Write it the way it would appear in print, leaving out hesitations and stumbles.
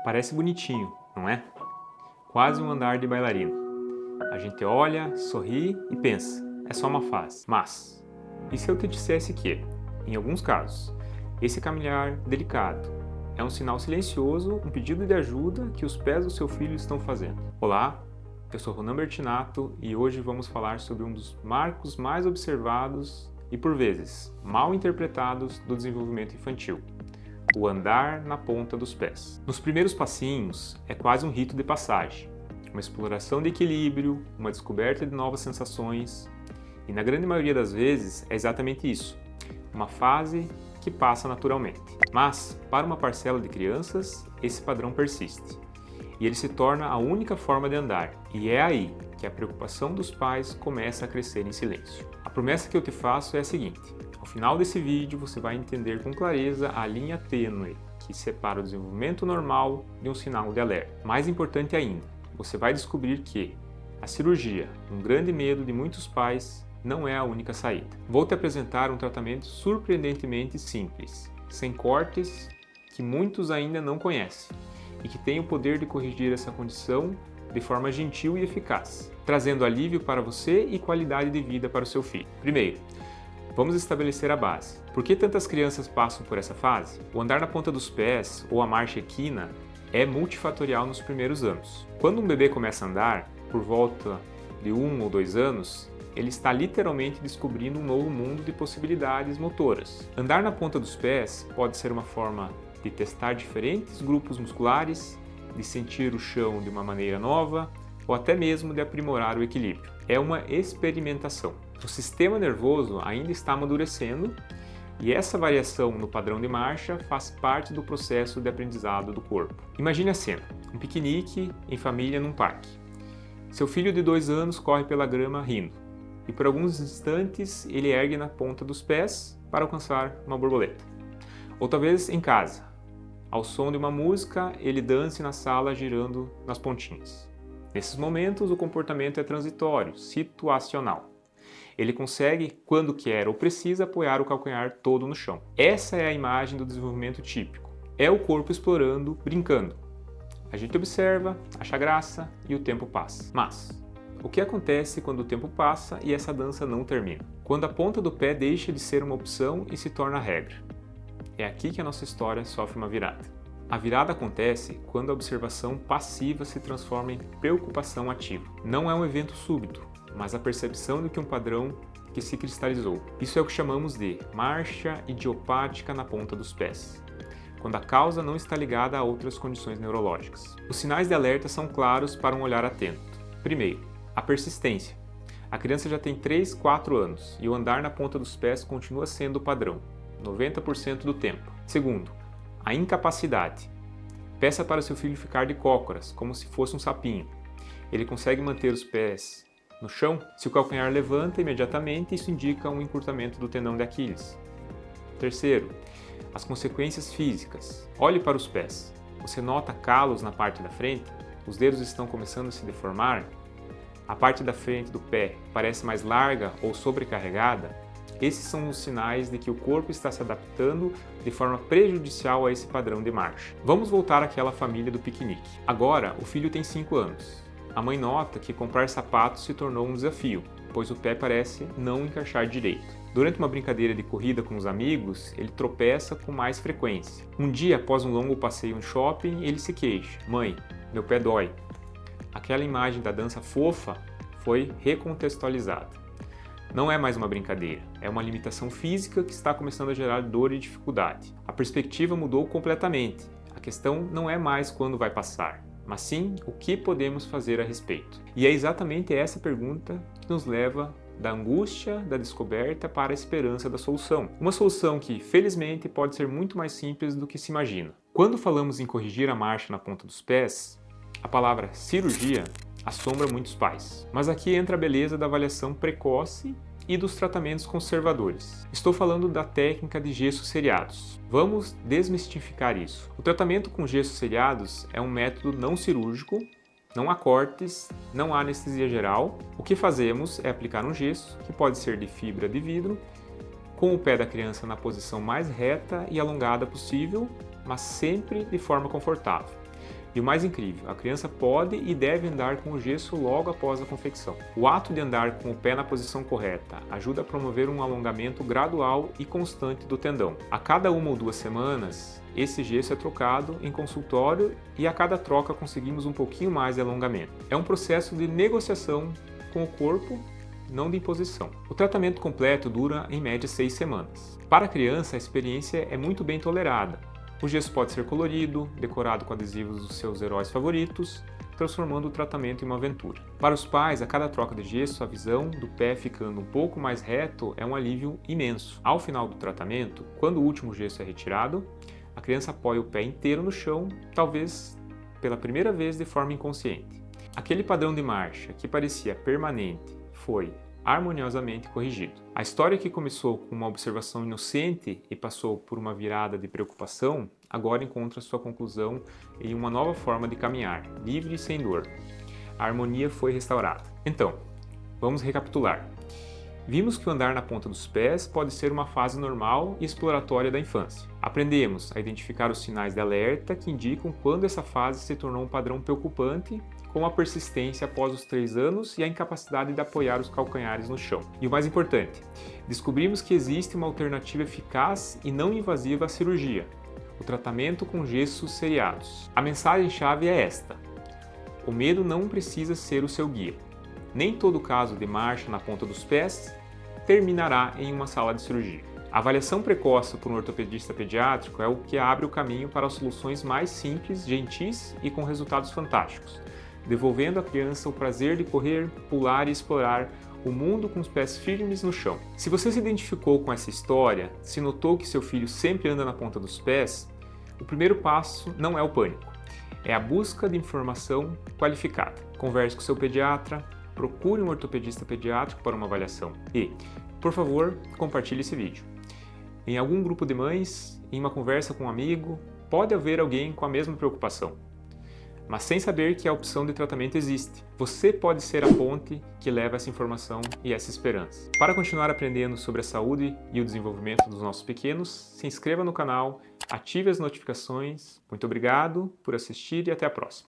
Parece bonitinho, não é? Quase um andar de bailarina. A gente olha, sorri e pensa, é só uma fase. Mas, e se eu te dissesse que, em alguns casos, esse caminhar delicado é um sinal silencioso, um pedido de ajuda que os pés do seu filho estão fazendo? Olá, eu sou Ronan Bertinato e hoje vamos falar sobre um dos marcos mais observados e, por vezes, mal interpretados do desenvolvimento infantil: o andar na ponta dos pés. Nos primeiros passinhos, é quase um rito de passagem, uma exploração de equilíbrio, uma descoberta de novas sensações, e na grande maioria das vezes é exatamente isso, uma fase que passa naturalmente. Mas, para uma parcela de crianças, esse padrão persiste, e ele se torna a única forma de andar, e é aí que a preocupação dos pais começa a crescer em silêncio. A promessa que eu te faço é a seguinte: ao final desse vídeo você vai entender com clareza a linha tênue que separa o desenvolvimento normal de um sinal de alerta. Mais importante ainda, você vai descobrir que a cirurgia, um grande medo de muitos pais, não é a única saída. Vou te apresentar um tratamento surpreendentemente simples, sem cortes, que muitos ainda não conhecem e que tem o poder de corrigir essa condição de forma gentil e eficaz, trazendo alívio para você e qualidade de vida para o seu filho. Primeiro, vamos estabelecer a base. Por que tantas crianças passam por essa fase? O andar na ponta dos pés, ou a marcha equina, é multifatorial nos primeiros anos. Quando um bebê começa a andar, por volta de 1 ou 2 anos, ele está literalmente descobrindo um novo mundo de possibilidades motoras. Andar na ponta dos pés pode ser uma forma de testar diferentes grupos musculares, de sentir o chão de uma maneira nova, ou até mesmo de aprimorar o equilíbrio. É uma experimentação. O sistema nervoso ainda está amadurecendo e essa variação no padrão de marcha faz parte do processo de aprendizado do corpo. Imagine a cena: um piquenique em família num parque. Seu filho de 2 anos corre pela grama rindo e por alguns instantes ele ergue na ponta dos pés para alcançar uma borboleta. Ou talvez em casa, ao som de uma música, ele dance na sala girando nas pontinhas. Nesses momentos, o comportamento é transitório, situacional. Ele consegue, quando quer ou precisa, apoiar o calcanhar todo no chão. Essa é a imagem do desenvolvimento típico. É o corpo explorando, brincando. A gente observa, acha graça e o tempo passa. Mas, o que acontece quando o tempo passa e essa dança não termina? Quando a ponta do pé deixa de ser uma opção e se torna regra. É aqui que a nossa história sofre uma virada. A virada acontece quando a observação passiva se transforma em preocupação ativa. Não é um evento súbito, mas a percepção de que um padrão que se cristalizou. Isso é o que chamamos de marcha idiopática na ponta dos pés, quando a causa não está ligada a outras condições neurológicas. Os sinais de alerta são claros para um olhar atento. Primeiro, a persistência. A criança já tem 3, 4 anos e o andar na ponta dos pés continua sendo o padrão, 90% do tempo. Segundo, a incapacidade. Peça para seu filho ficar de cócoras, como se fosse um sapinho. Ele consegue manter os pés no chão? Se o calcanhar levanta imediatamente, isso indica um encurtamento do tendão de Aquiles. Terceiro, as consequências físicas. Olhe para os pés. Você nota calos na parte da frente? Os dedos estão começando a se deformar? A parte da frente do pé parece mais larga ou sobrecarregada? Esses são os sinais de que o corpo está se adaptando de forma prejudicial a esse padrão de marcha. Vamos voltar àquela família do piquenique. Agora, o filho tem 5 anos. A mãe nota que comprar sapatos se tornou um desafio, pois o pé parece não encaixar direito. Durante uma brincadeira de corrida com os amigos, ele tropeça com mais frequência. Um dia, após um longo passeio em shopping, ele se queixa: "Mãe, meu pé dói." Aquela imagem da dança fofa foi recontextualizada. Não é mais uma brincadeira, é uma limitação física que está começando a gerar dor e dificuldade. A perspectiva mudou completamente. A questão não é mais quando vai passar, mas sim o que podemos fazer a respeito. E é exatamente essa pergunta que nos leva da angústia da descoberta para a esperança da solução. Uma solução que, felizmente, pode ser muito mais simples do que se imagina. Quando falamos em corrigir a marcha na ponta dos pés, a palavra cirurgia assombra muitos pais. Mas aqui entra a beleza da avaliação precoce e dos tratamentos conservadores. Estou falando da técnica de gessos seriados. Vamos desmistificar isso. O tratamento com gessos seriados é um método não cirúrgico, não há cortes, não há anestesia geral. O que fazemos é aplicar um gesso, que pode ser de fibra de vidro, com o pé da criança na posição mais reta e alongada possível, mas sempre de forma confortável. E o mais incrível, a criança pode e deve andar com o gesso logo após a confecção. O ato de andar com o pé na posição correta ajuda a promover um alongamento gradual e constante do tendão. A cada 1 ou 2 semanas, esse gesso é trocado em consultório e a cada troca conseguimos um pouquinho mais de alongamento. É um processo de negociação com o corpo, não de imposição. O tratamento completo dura em média 6 semanas. Para a criança, a experiência é muito bem tolerada. O gesso pode ser colorido, decorado com adesivos dos seus heróis favoritos, transformando o tratamento em uma aventura. Para os pais, a cada troca de gesso, a visão do pé ficando um pouco mais reto é um alívio imenso. Ao final do tratamento, quando o último gesso é retirado, a criança apoia o pé inteiro no chão, talvez pela primeira vez de forma inconsciente. Aquele padrão de marcha que parecia permanente foi harmoniosamente corrigido. A história que começou com uma observação inocente e passou por uma virada de preocupação, agora encontra sua conclusão em uma nova forma de caminhar, livre e sem dor. A harmonia foi restaurada. Então, vamos recapitular. Vimos que o andar na ponta dos pés pode ser uma fase normal e exploratória da infância. Aprendemos a identificar os sinais de alerta que indicam quando essa fase se tornou um padrão preocupante, como a persistência após os 3 anos e a incapacidade de apoiar os calcanhares no chão. E o mais importante, descobrimos que existe uma alternativa eficaz e não invasiva à cirurgia, o tratamento com gessos seriados. A mensagem-chave é esta: o medo não precisa ser o seu guia. Nem todo caso de marcha na ponta dos pés terminará em uma sala de cirurgia. A avaliação precoce por um ortopedista pediátrico é o que abre o caminho para soluções mais simples, gentis e com resultados fantásticos, devolvendo à criança o prazer de correr, pular e explorar o mundo com os pés firmes no chão. Se você se identificou com essa história, se notou que seu filho sempre anda na ponta dos pés, o primeiro passo não é o pânico, é a busca de informação qualificada. Converse com seu pediatra, procure um ortopedista pediátrico para uma avaliação e, por favor, compartilhe esse vídeo. Em algum grupo de mães, em uma conversa com um amigo, pode haver alguém com a mesma preocupação, mas sem saber que a opção de tratamento existe. Você pode ser a ponte que leva essa informação e essa esperança. Para continuar aprendendo sobre a saúde e o desenvolvimento dos nossos pequenos, se inscreva no canal, ative as notificações. Muito obrigado por assistir e até a próxima.